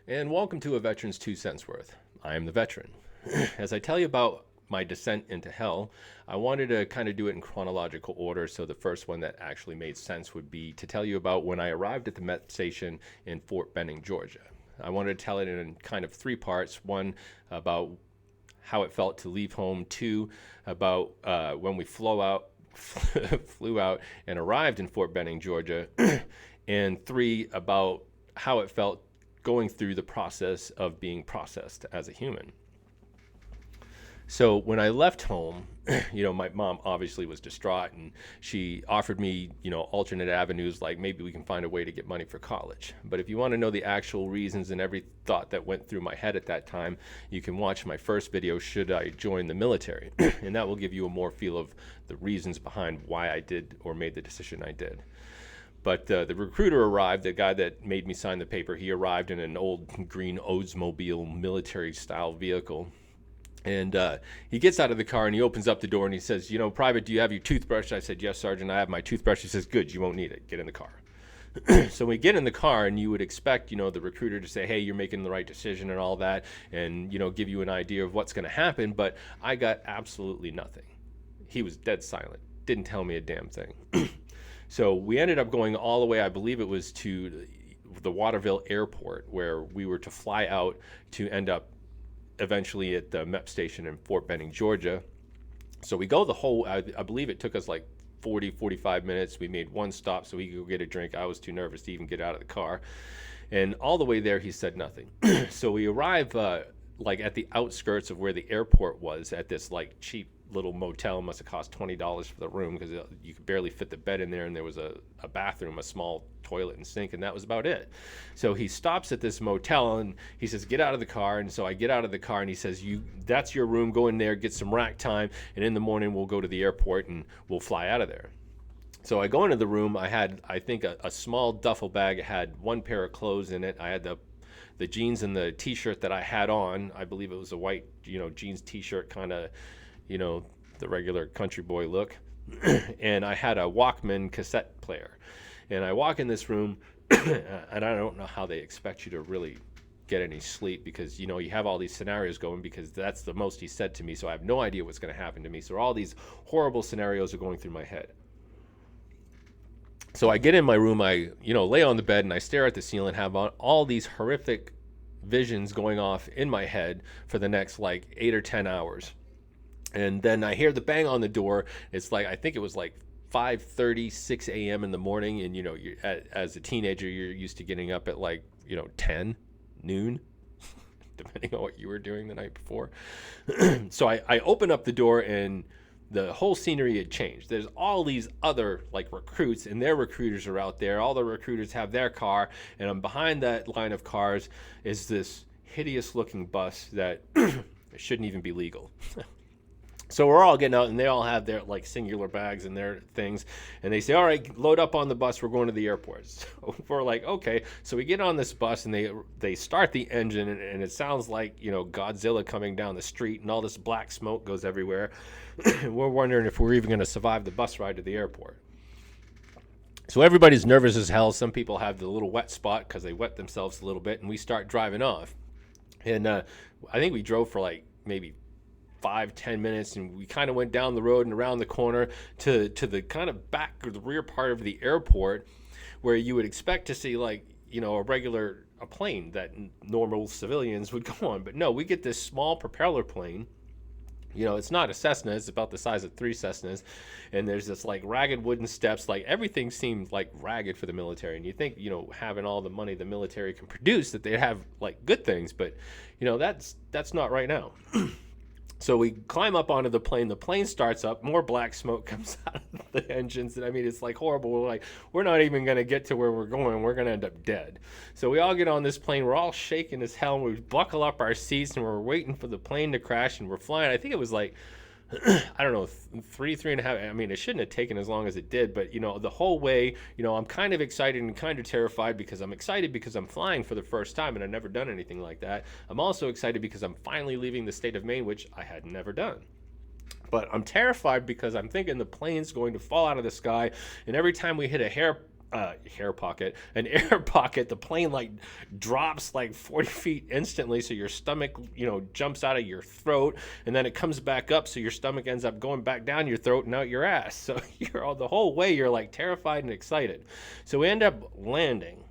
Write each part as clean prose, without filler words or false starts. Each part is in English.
and welcome to A Veteran's 2 Cents Worth. I am the veteran. As I tell you about my descent into hell, I wanted to kind of do it in chronological order, so the first one that actually made sense would be to tell you about when I arrived at the MEPS Station in Fort Benning, Georgia. I wanted to tell it in kind of three parts. One, about how it felt to leave home. Two, about when we flew out and arrived in Fort Benning, Georgia. And three, about how it felt going through the process of being processed as a human. So when I left home, my mom obviously was distraught, and she offered me, alternate avenues, like maybe we can find a way to get money for college. But if you want to know the actual reasons and every thought that went through my head at that time, you can watch my first video, Should I Join the Military? And that will give you a more feel of the reasons behind why I did or made the decision I did. But the recruiter arrived, the guy that made me sign the paper. He arrived in an old green Oldsmobile military-style vehicle. And he gets out of the car and he opens up the door and he says, Private, do you have your toothbrush? I said, yes, Sergeant, I have my toothbrush. He says, good, you won't need it. Get in the car. So we get in the car, and you would expect, the recruiter to say, hey, you're making the right decision and all that, and, give you an idea of what's going to happen. But I got absolutely nothing. He was dead silent. Didn't tell me a damn thing. So we ended up going all the way, I believe it was to the Waterville Airport, where we were to fly out to end up eventually at the MEPS Station in Fort Benning, Georgia. So we go the whole, I believe it took us like 45 minutes. We made one stop so he could go get a drink. I was too nervous to even get out of the car. And all the way there, he said nothing. So we arrive like at the outskirts of where the airport was, at this like cheap little motel. Must have cost $20 for the room, because you could barely fit the bed in there, and there was a bathroom, a small toilet and sink, and that was about it. So he stops at this motel and he says, get out of the car. And so I get out of the car, and he says, that's your room, go in there, get some rack time, and in the morning we'll go to the airport and we'll fly out of there. So I go into the room. I had, I think, a small duffel bag. It had one pair of clothes in it. I had the jeans and the t-shirt that I had on. I believe it was a white jeans t-shirt, kind of the regular country boy look. And I had a Walkman cassette player. And I walk in this room, and I don't know how they expect you to really get any sleep, because, you have all these scenarios going, because that's the most he said to me. So I have no idea what's going to happen to me. So all these horrible scenarios are going through my head. So I get in my room, I, lay on the bed, and I stare at the ceiling, have all these horrific visions going off in my head for the next like 8 or 10 hours. And then I hear the bang on the door. It's like, I think it was like 5:30, 6 a.m. in the morning. And, as a teenager, you're used to getting up at like, 10, noon, depending on what you were doing the night before. So I open up the door, and the whole scenery had changed. There's all these other like recruits, and their recruiters are out there. All the recruiters have their car, and I'm behind that line of cars is this hideous looking bus that shouldn't even be legal. So we're all getting out, and they all have their like singular bags and their things, and they say, all right, load up on the bus, we're going to the airport. So we're like, okay. So we get on this bus, and they start the engine, and it sounds like Godzilla coming down the street, and all this black smoke goes everywhere. We're wondering if we're even going to survive the bus ride to the airport. So everybody's nervous as hell. Some people have the little wet spot because they wet themselves a little bit, and we start driving off. And I think we drove for like maybe 5-10 minutes, and we kind of went down the road and around the corner to the kind of back or the rear part of the airport, where you would expect to see like a plane that normal civilians would go on. But no, we get this small propeller plane. It's not a Cessna. It's about the size of 3 Cessnas. And there's this like ragged wooden steps. Like everything seemed like ragged for the military. And you think, having all the money the military can produce, that they'd have like good things. But, that's not right now. So we climb up onto the plane. The plane starts up. More black smoke comes out of the engines. And I mean, it's like horrible. We're not even going to get to where we're going. We're going to end up dead. So we all get on this plane. We're all shaking as hell. And we buckle up our seats, and we're waiting for the plane to crash. And we're flying. I think it was like, I don't know, 3.5. I mean, it shouldn't have taken as long as it did. But, the whole way, I'm kind of excited and kind of terrified, because I'm excited because I'm flying for the first time, and I've never done anything like that. I'm also excited because I'm finally leaving the state of Maine, which I had never done. But I'm terrified because I'm thinking the plane's going to fall out of the sky, and every time we hit a an air pocket. The plane like drops like 40 feet instantly, so your stomach, jumps out of your throat, and then it comes back up, so your stomach ends up going back down your throat and out your ass. So the whole way you're like terrified and excited. So we end up landing.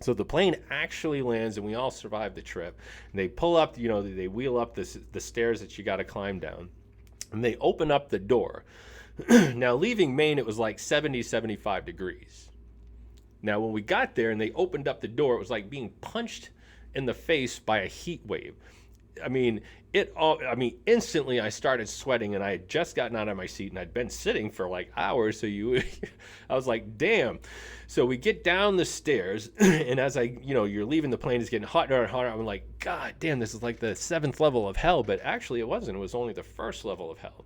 So the plane actually lands, and we all survive the trip. And they pull up, they wheel up the stairs that you got to climb down, and they open up the door. Now, leaving Maine, it was like 70, 75 degrees. Now, when we got there and they opened up the door, it was like being punched in the face by a heat wave. Instantly I started sweating, and I had just gotten out of my seat, and I'd been sitting for like hours. So I was like, damn. So we get down the stairs, and as you're leaving the plane, it's getting hotter and hotter. I'm like, God damn, this is like the 7th level of hell. But actually it wasn't. It was only the 1st level of hell.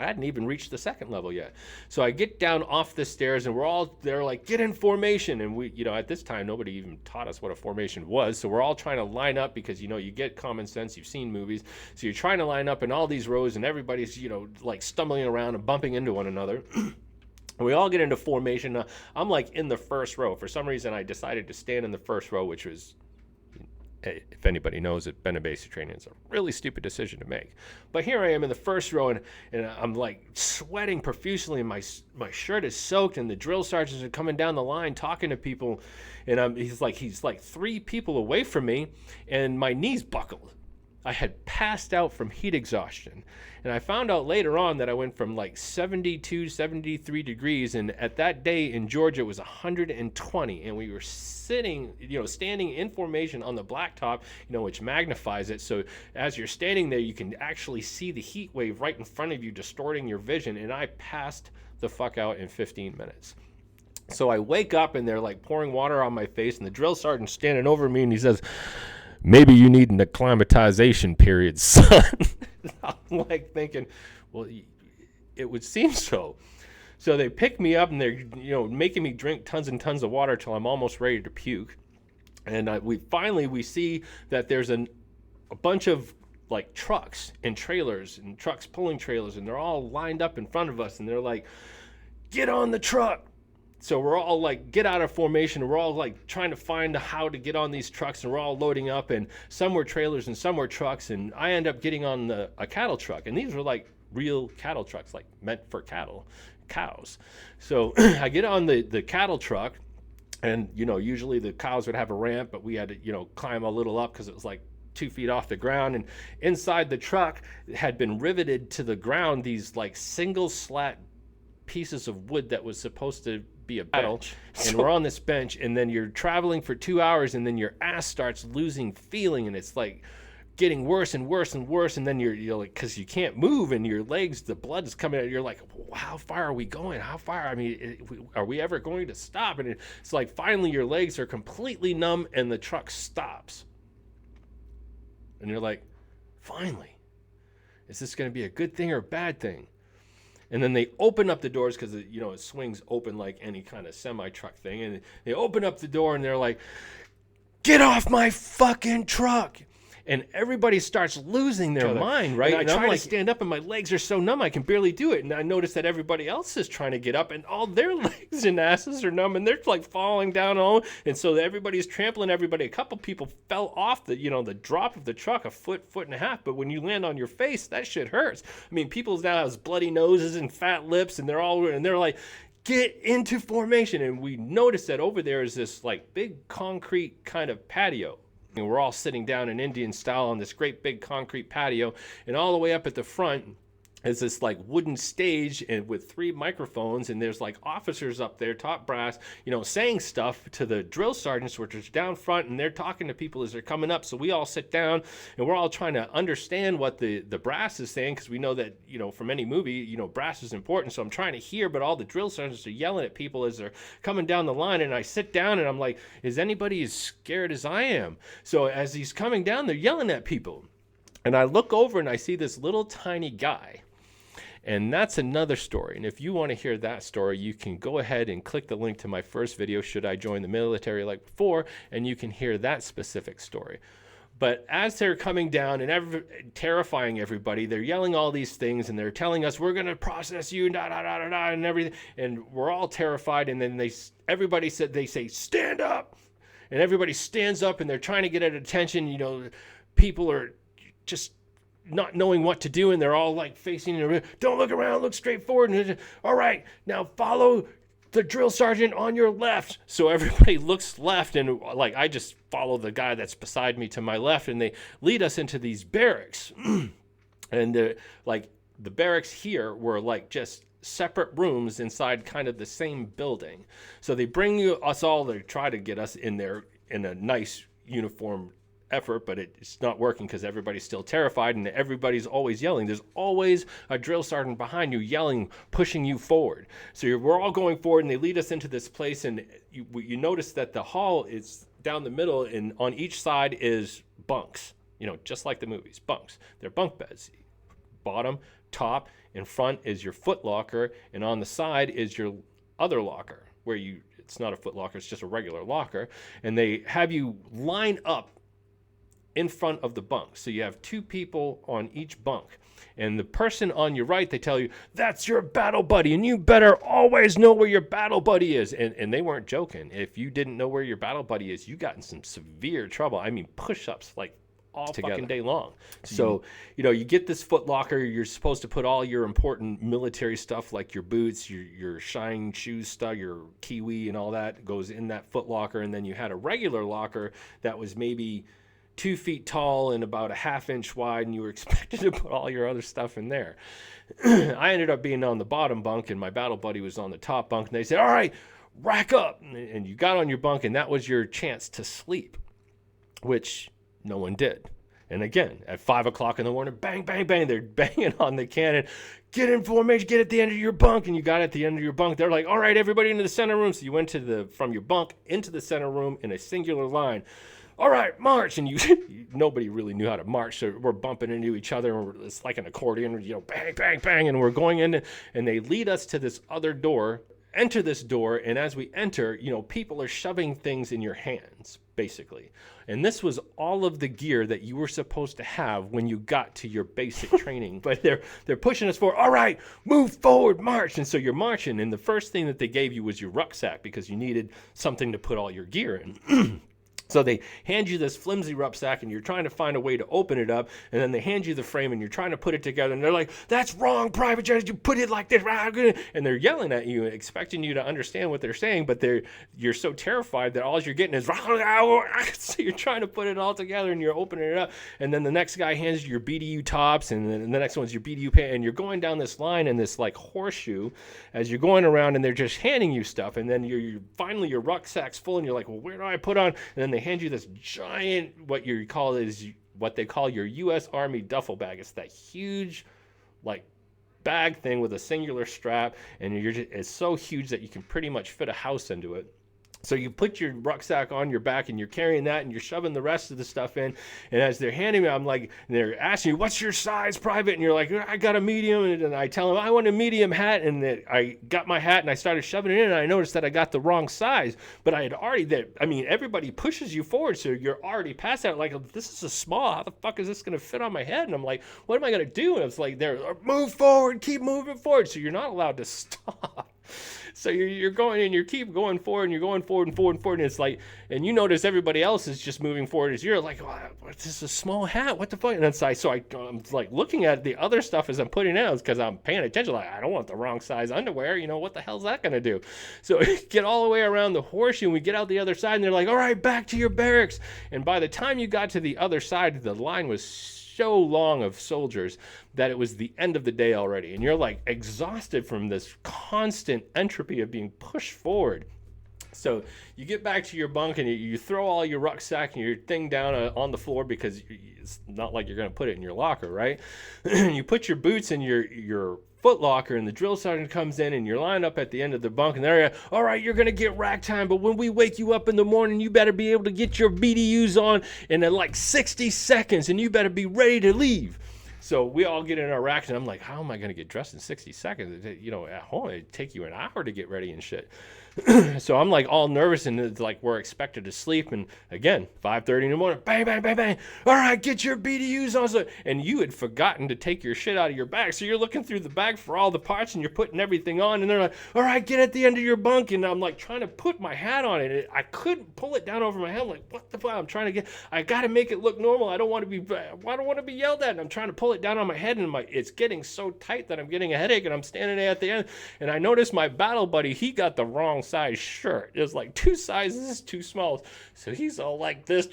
I hadn't even reached the 2nd level yet. So I get down off the stairs, and they're like, get in formation. And we, at this time, nobody even taught us what a formation was. So we're all trying to line up because, you get common sense. You've seen movies. So you're trying to line up in all these rows, and everybody's, like stumbling around and bumping into one another. We all get into formation. I'm like in the 1st row. For some reason, I decided to stand in the 1st row, which was, if anybody knows it, been a basic training, it's a really stupid decision to make. But here I am in the 1st row, and I'm like sweating profusely, and my shirt is soaked, and the drill sergeants are coming down the line talking to people, and he's like 3 people away from me, and my knees buckled. I had passed out from heat exhaustion. And I found out later on that I went from like 72, 73 degrees. And at that day in Georgia, it was 120. And we were standing in formation on the blacktop, which magnifies it. So as you're standing there, you can actually see the heat wave right in front of you, distorting your vision. And I passed the fuck out in 15 minutes. So I wake up, and they're like pouring water on my face. And the drill sergeant's standing over me, and he says, maybe you need an acclimatization period, son. I'm like thinking, well, it would seem so. So they pick me up, and they're, making me drink tons and tons of water till I'm almost ready to puke. And we see that there's a bunch of like trucks and trailers, and trucks pulling trailers, and they're all lined up in front of us, and they're like, get on the truck. So we're all like, get out of formation. We're all like trying to find how to get on these trucks, and we're all loading up, and some were trailers and some were trucks. And I end up getting on a cattle truck, and these were like real cattle trucks, like meant for cows. So I get on the cattle truck, and, usually the cows would have a ramp, but we had to, climb a little up because it was like 2 feet off the ground. And inside the truck had been riveted to the ground these like single slat pieces of wood that was supposed to be a bench. And we're on this bench, and then you're traveling for 2 hours, and then your ass starts losing feeling, and it's like getting worse and worse and worse. And then you're like, because you can't move, and your legs, the blood is coming out. You're like, how far are we going? How far? Are we ever going to stop? And it's like finally your legs are completely numb, and the truck stops. And you're like, finally, is this going to be a good thing or a bad thing? And then they open up the doors because, it swings open like any kind of semi-truck thing. And they open up the door, and they're like, get off my fucking truck. And everybody starts losing their mind, right? And I try to stand up, and my legs are so numb I can barely do it. And I notice that everybody else is trying to get up, and all their legs and asses are numb, and they're like falling down on. And so everybody's trampling everybody. A couple people fell off the drop of the truck a foot and a half. But when you land on your face, that shit hurts. People now have bloody noses and fat lips, and they're like, get into formation. And we notice that over there is this like big concrete kind of patio. And we're all sitting down in Indian style on this great big concrete patio, and all the way up at the front is this like wooden stage, and with 3 microphones, and there's like officers up there, top brass, saying stuff to the drill sergeants, which is down front, and they're talking to people as they're coming up. So we all sit down, and we're all trying to understand what the brass is saying, because we know that, from any movie, brass is important. So I'm trying to hear, but all the drill sergeants are yelling at people as they're coming down the line, and I sit down, and I'm like, is anybody as scared as I am? So as he's coming down, they're yelling at people, and I look over, and I see this little tiny guy. And that's another story. And if you want to hear that story, you can go ahead and click the link to my first video, Should I Join the Military Like Before? And you can hear that specific story. But as they're coming down and terrifying everybody, they're yelling all these things and they're telling us we're going to process you, da da da da da, and everything. And we're all terrified. And then they say stand up, and everybody stands up and they're trying to get attention. You know, people are just not knowing what to do, and they're all like facing the, don't look around, look straight forward. And all right, now follow the drill sergeant on your left. So everybody looks left, and like I just follow the guy that's beside me to my left, and they lead us into these barracks. And like the barracks here were like just separate rooms inside kind of the same building. So they bring us all to try to get us in there in a nice uniform effort, but it's not working because everybody's still terrified and everybody's always yelling. There's always a drill sergeant behind you yelling, pushing you forward. So we're all going forward, and they lead us into this place, and you notice that the hall is down the middle, and on each side is bunks, you know, just like the movies, bunks. They're bunk beds. Bottom, top, in front is your foot locker, and on the side is your other locker, where it's not a foot locker, it's just a regular locker, and they have you line up in front of the bunk. So you have two people on each bunk. And the person on your right, they tell you, that's your battle buddy, and you better always know where your battle buddy is. And they weren't joking. If you didn't know where your battle buddy is, you got in some severe trouble. I mean, push-ups like all fucking day long. So, you know, you get this foot locker. You're supposed to put all your important military stuff like your boots, your shine shoes stuff, your kiwi and all that goes in that foot locker. And then you had a regular locker that was maybe 2 feet tall and about a half-inch wide, and you were expected to put all your other stuff in there. I ended up being on the bottom bunk, and my battle buddy was on the top bunk, and they said, all right, rack up. And you got on your bunk, and that was your chance to sleep, which no one did. And again, at 5 o'clock in the morning, bang, bang, bang, they're banging on the cannon. Get in formation, get at the end of your bunk. And you got at the end of your bunk. They're like, all right, everybody into the center room. So you went from your bunk into the center room in a singular line. All right, march. And nobody really knew how to march. So we're bumping into each other. And it's like an accordion, you know, bang, bang, bang. And we're going in, and they lead us to this other door. Enter this door, and as we enter, you know, people are shoving things in your hands, basically. And this was all of the gear that you were supposed to have when you got to your basic training. But they're pushing us forward. All right, move forward, march. And so you're marching, and the first thing that they gave you was your rucksack because you needed something to put all your gear in. So they hand you this flimsy rucksack, and you're trying to find a way to open it up, and then they hand you the frame, and you're trying to put it together, and they're like, that's wrong, Private Jones, you put it like this, and they're yelling at you, expecting you to understand what they're saying, but you're so terrified that all you're getting is, so you're trying to put it all together, and you're opening it up, and then the next guy hands you your BDU tops, and then the next one's your BDU pants, and you're going down this line in this like horseshoe as you're going around, and they're just handing you stuff, and then you're finally your rucksack's full, and you're like, well, where do I put on? And then they hand you this giant, what they call your U.S. Army duffel bag. It's that huge, like, bag thing with a singular strap, and it's so huge that you can pretty much fit a house into it. So you put your rucksack on your back, and you're carrying that, and you're shoving the rest of the stuff in. And as they're handing me, I'm like, they're asking you, what's your size, Private? And you're like, I got a medium. And I tell them, I want a medium hat. And I got my hat, and I started shoving it in, and I noticed that I got the wrong size. But I had already, everybody pushes you forward, so you're already past that. Like, this is a small. How the fuck is this going to fit on my head? And I'm like, what am I going to do? And it's like, move forward, keep moving forward. So you're not allowed to stop. So you're going, and you keep going forward, and you're going forward and forward and forward, and it's like, and you notice everybody else is just moving forward as you're like, this is a small hat, what the fuck? And it's like, I'm like looking at the other stuff as I'm putting it out, because I'm paying attention, like, I don't want the wrong size underwear, you know, what the hell's that gonna do? So get all the way around the horseshoe, and we get out the other side, and they're like, all right, back to your barracks. And by the time you got to the other side, the line was so long of soldiers that it was the end of the day already, and you're like exhausted from this constant entropy of being pushed forward. So you get back to your bunk, and you throw all your rucksack and your thing down on the floor, because it's not like you're going to put it in your locker, right? You put your boots in your foot locker, and the drill sergeant comes in, and you're lined up at the end of the bunk, and they're, all right, you're going to get rack time, but when we wake you up in the morning, you better be able to get your BDUs on in like 60 seconds, and you better be ready to leave. So we all get in our racks, and I'm like, how am I going to get dressed in 60 seconds? You know, at home, it'd take you an hour to get ready and shit. So I'm like all nervous, and it's like we're expected to sleep. And again, 5:30 in the morning, bang, bang, bang, bang. All right, get your BDUs on. And you had forgotten to take your shit out of your bag. So you're looking through the bag for all the parts, and you're putting everything on. And they're like, all right, get at the end of your bunk. And I'm like trying to put my hat on it. I couldn't pull it down over my head. I'm like, what the fuck? I'm trying to I got to make it look normal. I don't want to be yelled at. And I'm trying to pull it down on my head, and it's getting so tight that I'm getting a headache. And I'm standing there at the end, and I noticed my battle buddy, he got the wrong size shirt. It was like 2 sizes too small. So he's all like this,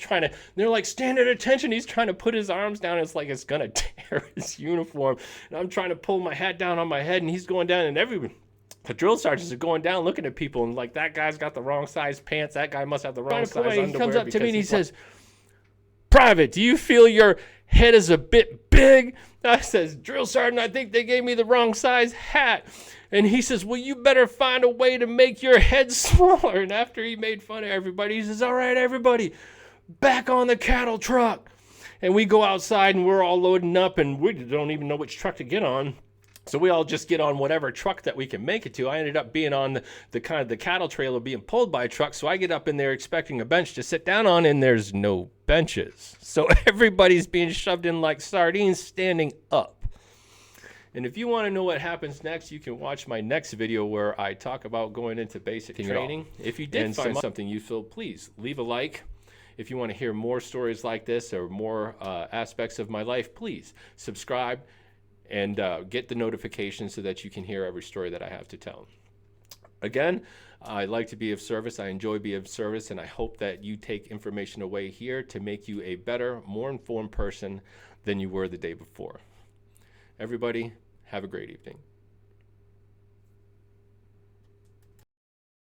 they're like, stand at attention. He's trying to put his arms down. It's like it's gonna tear his uniform. And I'm trying to pull my hat down on my head, and he's going down, and the drill sergeants are going down looking at people, and like, that guy's got the wrong size pants. That guy must have the wrong size underwear. He comes up to me and he says, Private, do you feel your head is a bit big? I says, Drill Sergeant, I think they gave me the wrong size hat. And he says, well, you better find a way to make your head smaller. And after he made fun of everybody, he says, all right, everybody, back on the cattle truck. And we go outside, and we're all loading up, and we don't even know which truck to get on. So we all just get on whatever truck that we can make it to. I ended up being on the cattle trailer being pulled by a truck. So I get up in there expecting a bench to sit down on, and there's no benches. So everybody's being shoved in like sardines standing up. And if you want to know what happens next, you can watch my next video where I talk about going into basic training. If you did find something useful, please leave a like. If you want to hear more stories like this or more aspects of my life, please subscribe and get the notifications so that you can hear every story that I have to tell. Again, I like to be of service. I enjoy being of service, and I hope that you take information away here to make you a better, more informed person than you were the day before. Everybody, have a great evening.